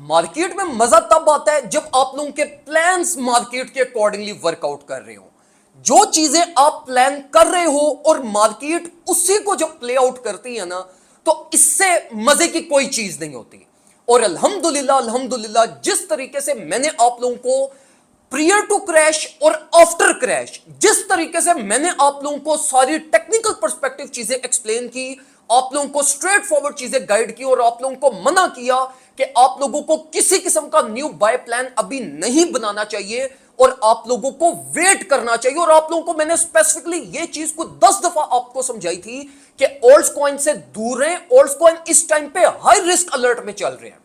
Market में मजा तब आता है जब आप लोगों के प्लान्स मार्केट के अकॉर्डिंगली वर्कआउट कर रहे हो। जो चीजें आप प्लान कर रहे हो और मार्केट उसी को जब प्ले आउट करती है ना, तो इससे मजे की कोई चीज नहीं होती। और अल्हम्दुलिल्लाह अल्हम्दुलिल्लाह जिस तरीके से मैंने आप लोगों को प्रियर टू क्रैश और आफ्टर क्रैश, जिस तरीके से मैंने आप लोगों को सारी टेक्निकल पर्सपेक्टिव चीजें एक्सप्लेन की, आप लोगों को स्ट्रेट फॉरवर्ड चीजें गाइड की और आप लोगों को मना किया कि आप लोगों को किसी किस्म का न्यू बाय प्लान अभी नहीं बनाना चाहिए और आप लोगों को वेट करना चाहिए। और आप लोगों को मैंने स्पेसिफिकली ये चीज को 10 दफा आपको समझाई थी कि ओल्ड कॉइन से दूर रहें। ओल्ड कॉइन इस टाइम पे हाई रिस्क अलर्ट में चल रहे हैं।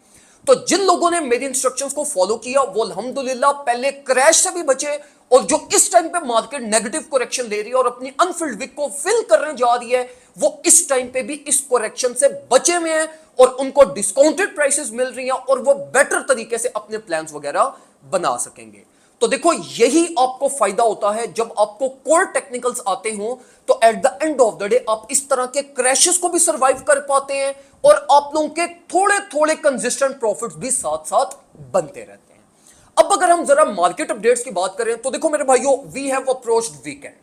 तो जिन लोगों ने मेरी इंस्ट्रक्शंस को फॉलो किया वो अल्हम्दुलिल्लाह पहले क्रैश से भी बचे, और जो इस टाइम पे मार्केट नेगेटिव करेक्शन ले रही है और अपनी अनफिल्ड विक को फिल करने जा रही है, वो इस टाइम पे भी इस करेक्शन से बचे हुए हैं और उनको डिस्काउंटेड प्राइसेस मिल रही हैं और वो बेटर तरीके से अपने प्लान्स वगैरह बना सकेंगे। तो देखो यही आपको फायदा होता है जब आपको कोर टेक्निकल्स आते हो, तो at the end of the day आप इस तरह के क्रैशेस को भी सर्वाइव कर पाते हैं और आप लोगों के थोड़े थोड़े कंसिस्टेंट प्रॉफिट्स भी साथ साथ बनते रहते हैं। अब अगर हम जरा मार्केट अपडेट्स की बात करें तो देखो मेरे भाइयों, we have approached weekend.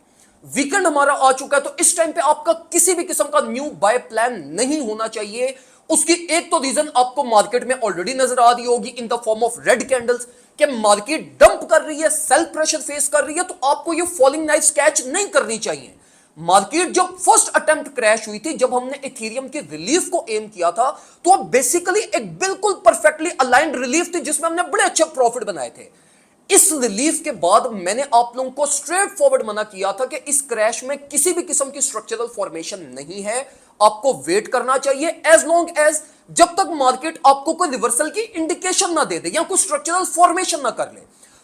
Weekend हमारा आ चुका है, तो इस टाइम पे आपका किसी भी किस्म का न्यू बाय प्लान नहीं होना चाहिए। उसकी एक तो रीजन आपको मार्केट में ऑलरेडी नजर आ रही होगी in the form of red candles, कि मार्केट डंप कर रही है, सेल प्रेशर फेस कर रही है, तो आपको ये फॉलिंग नाइफ कैच नहीं करनी चाहिए। मार्केट जब फर्स्ट अटेम्प्ट क्रैश हुई थी, जब हमने इथेरियम के रिलीफ को एम किया था, तो अब बेसिकली एक बिल्कुल परफेक्टली अलाइंड रिलीफ थी जिसमें हमने बड़े अच्छे प्रॉफिट बनाए थे। इस रिलीफ के बाद मैंने आप लोगों को स्ट्रेट फॉरवर्ड मना किया था कि इस क्रैश में किसी भी किस्म की स्ट्रक्चरल फॉर्मेशन नहीं है, आपको वेट करना चाहिए एज लॉन्ग एज जब तक मार्केट आपको कोई रिवर्सल की इंडिकेशन ना दे दे या कोई स्ट्रक्चरल फॉर्मेशन ना कर ले।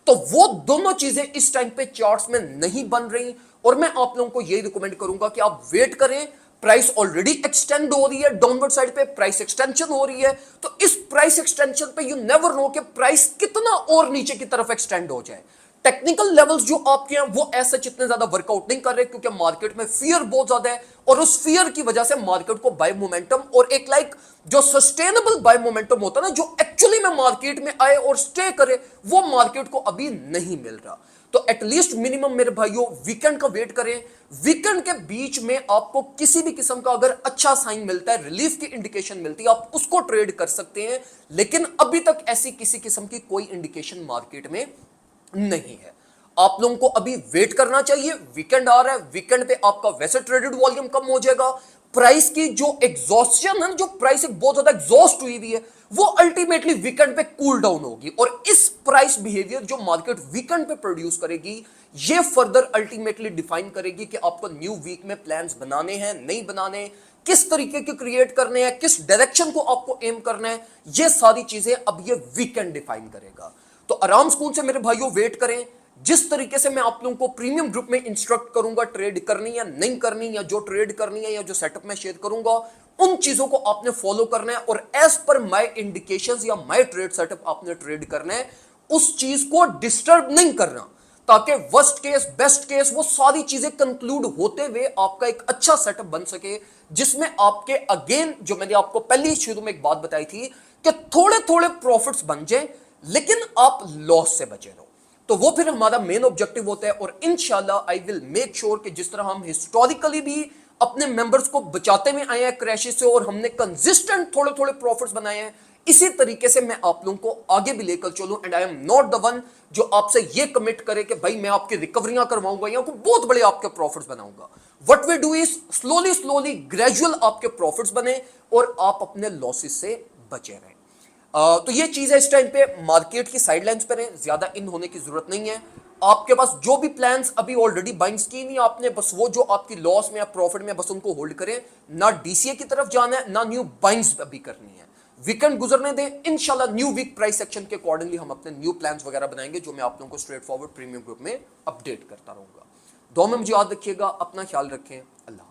तो वो दोनों चीजें इस टाइम पे चार्ट्स में नहीं बन रही और मैं आप लोगों को यही रिकमेंड करूंगा कि आप वेट करें। प्राइस ऑलरेडी एक्सटेंड हो रही है, डाउनवर्ड साइड पे प्राइस एक्सटेंशन हो रही है, तो इस प्राइस एक्सटेंशन पे यू नेवर नो कि प्राइस कितना और नीचे की तरफ एक्सटेंड हो जाए। टेक्निकल लेवल्स जो आपके हैं वो ऐसे इतने ज्यादा वर्कआउट नहीं कर रहे क्योंकि मार्केट में फियर बहुत ज्यादा है और उस फियर की वजह से मार्केट को बाय मोमेंटम और एक जो सस्टेनेबल बाय मोमेंटम होता है ना, जो एक्चुअली में मार्केट में आए और स्टे करे, वो मार्केट को अभी नहीं मिल रहा। तो एटलीस्ट मिनिमम मेरे भाइयों वीकेंड का वेट करें। वीकेंड के बीच में आपको किसी भी किस्म का अगर अच्छा साइन मिलता है, रिलीफ की इंडिकेशन मिलती है, आप उसको ट्रेड कर सकते हैं, लेकिन अभी तक ऐसी किसी किस्म की कोई इंडिकेशन मार्केट में नहीं है। आप लोगों को अभी वेट करना चाहिए। वीकेंड आ रहा है, वीकेंड पे आपका वैसे ट्रेडेड वॉल्यूम कम हो जाएगा। प्राइस की जो एग्जॉस्शन है, जो प्राइस बहुत ज्यादा एग्जॉस्ट हुई है, वो अल्टीमेटली वीकेंड पे कूल डाउन होगी और इस प्राइस बिहेवियर जो मार्केट वीकेंड पे प्रोड्यूस करेगी, ये फर्दर अल्टीमेटली डिफाइन करेगी कि आपको न्यू वीक में प्लान्स बनाने हैं नहीं बनाने, किस तरीके के क्रिएट करने हैं, किस डायरेक्शन को आपको एम करना है। ये सारी चीजें अब ये वीकेंड डिफाइन करेगा। तो आराम स्कूल से मेरे भाइयों वेट करें। जिस तरीके से मैं आप लोगों को प्रीमियम ग्रुप में इंस्ट्रक्ट करूंगा ट्रेड करनी या नहीं करनी, या जो ट्रेड करनी है या जो सेटअप में शेयर करूंगा, उन चीजों को आपने फॉलो करना है और एज पर माय इंडिकेशंस या माय ट्रेड सेटअप आपने ट्रेड करना है। उस चीज को डिस्टर्ब नहीं करना, ताकि वर्स्ट केस बेस्ट केस वो सारी चीजें कंक्लूड होते हुए आपका एक अच्छा सेटअप बन सके, जिसमें आपके अगेन जो मैंने आपको पहले शुरू में एक बात बताई थी कि थोड़े थोड़े प्रॉफिट्स बन जाए लेकिन आप लॉस से बचे रहो। तो वो फिर हमारा मेन ऑब्जेक्टिव होता है और इंशाल्लाह आई विल मेक श्योर कि जिस तरह हम हिस्टोरिकली भी अपने मेंबर्स को बचाते हुए आए हैं क्रैशेस से और हमने कंसिस्टेंट थोड़े थोड़े प्रॉफिट्स बनाए हैं, इसी तरीके से मैं आप लोगों को आगे भी लेकर चलूं। And I am not the one जो आपसे ये कमिट करे कि भाई मैं आपकी रिकवरियां करवाऊंगा या कोई बहुत बड़े आपके प्रॉफिट्स बनाऊंगा। What we do is slowly slowly gradual आपके प्रॉफिट्स बने और आप अपने लॉसेस से बचे रहें। तो ये चीज है, इस टाइम पे मार्केट की साइडलाइंस पर है, ज्यादा इन होने की जरूरत नहीं है। आपके पास जो भी प्लान्स अभी ऑलरेडी बाइंग्स की नहीं आपने, बस वो जो आपकी लॉस में या प्रॉफिट में, बस उनको होल्ड करें। ना डीसीए की तरफ जाना है, ना न्यू बाइंग्स अभी करनी है। वीकेंड गुजरने दें, इंशाल्लाह न्यू वीक प्राइस सेक्शन के अकॉर्डिंगली हम अपने न्यू प्लान्स वगैरह बनाएंगे, जो मैं आप लोगों को स्ट्रेट फॉरवर्ड प्रीमियम ग्रुप में अपडेट करता रहूंगा। दो में मुझे याद रखिएगा, अपना ख्याल रखें। अल्लाह।